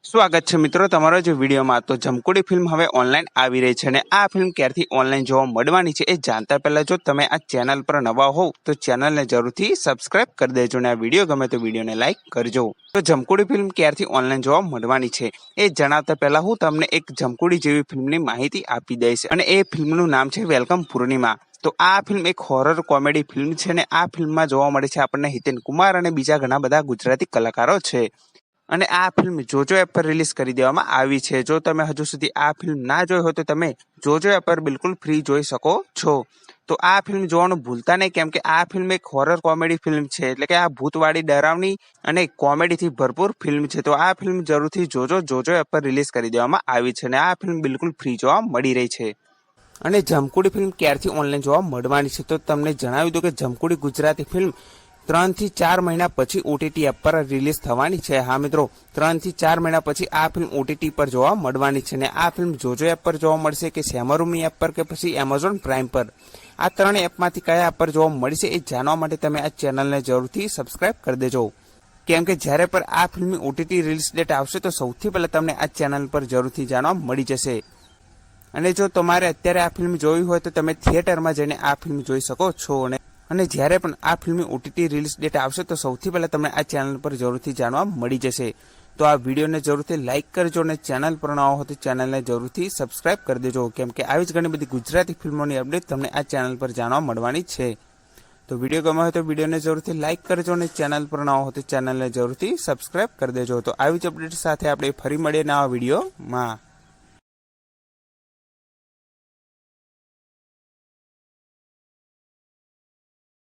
સ્વાગત છે મિત્રો તમારો જે વિડીયોમાં। તો જમકુડી ફિલ્મ હવે ઓનલાઈન આવી રહી છે અને આ ફિલ્મ ક્યારથી ઓનલાઈન જોવા મળવાની છે એ જાણતા પહેલા જો તમે આ ચેનલ પર નવા હોવ તો ચેનલને જરૂરથી સબસ્ક્રાઇબ કરી દેજો અને આ વિડીયો ગમે તો વિડીયોને લાઈક કરજો। તો જમકુડી ફિલ્મ ક્યારથી ઓનલાઈન જોવા મળવાની છે એ જણાવતા પહેલા હું તમને એક જમકુડી જેવી ફિલ્મની માહિતી આપી દઈશ અને એ ફિલ્મનું નામ છે વેલકમ પૂર્ણિમા। તો આ ફિલ્મ એક હોરર કોમેડી ફિલ્મ છે અને આ ફિલ્મમાં જોવા મળે છે આપણને હિતેન કુમાર અને બીજા ઘણા બધા ગુજરાતી કલાકારો છે અને આ ફિલ્મ જોજો એપ પર રિલીઝ કરી દેવામાં આવી છે। જો તમે હજુ સુધી આ ફિલ્મ ના જોઈ હોય તો તમે જોજો એપ પર બિલકુલ ફ્રી જોઈ શકો છો। તો આ ફિલ્મ જોવાનું ભૂલતા નહીં, કેમ કે આ ફિલ્મ એક હોરર કોમેડી ફિલ્મ છે, એટલે કે આ ભૂતવાળી ડરાવની અને કોમેડીથી ભરપૂર ફિલ્મ છે। તો આ ફિલ્મ જરૂરથી જોજો એપ પર રિલીઝ કરી દેવામાં આવી છે અને આ ફિલ્મ બિલકુલ ફ્રી જોવા મળી રહી છે। અને જમકુડી ફિલ્મ ક્યારથી ઓનલાઈન જોવા મળવાની છે તો તમને જણાવી દઉં કે જમકુડી ગુજરાતી ફિલ્મ 3 થી 4 મહિના પછી ઓટીટી એપ પર રિલીઝ થવાની છે। હા મિત્રો, 3 થી 4 મહિના પછી આ ફિલ્મ ઓટીટી પર જોવા મળવાની છે અને આ ફિલ્મ જોજો એપ પર જોવા મળશે કે સેમારૂમી એપ પર કે પછી એમેઝોન પ્રાઇમ પર, આ ત્રણ એપમાંથી કયા એપ પર જોવા મળશે એ જાણવા માટે તમે આ ચેનલને જરૂરથી સબસ્ક્રાઇબ કરી દેજો, કેમ કે જ્યારે પર આ ફિલ્મની ઓટીટી રિલીઝ ડેટ આવશે તો સૌથી પહેલા તમને આ ચેનલ પર જરૂરથી જાણવા મળી જશે। અને જો તમારે અત્યારે આ ફિલ્મ જોવી હોય તો તમે થિયેટરમાં જઈને આ ફિલ્મ જોઈ શકો છો અને જ્યારે પણ આ ફિલ્મની ઓટીટી રિલીઝ ડેટ આવશે તો સૌથી પહેલા તમને આ ચેનલ પર જરૂરથી જાણવા મળી જશે। તો આ વિડીયોને જરૂરથી લાઇક કરજો અને ચેનલ પર નવા હો તો ચેનલને જરૂરથી સબસ્ક્રાઇબ કરી દેજો, કેમ કે આવી જ ઘણી બધી ગુજરાતી ફિલ્મોની અપડેટ તમને આ ચેનલ પર જાણવા મળવાની છે। તો વિડીયો ગમ્યો હોય તો વિડીયોને જરૂરથી લાઇક કરજો અને ચેનલ પર નવા હો તો ચેનલને જરૂરથી સબસ્ક્રાઇબ કરી દેજો। તો આવી જ અપડેટ સાથે આપણે ફરી મળીએ નવા વિડીયોમાં।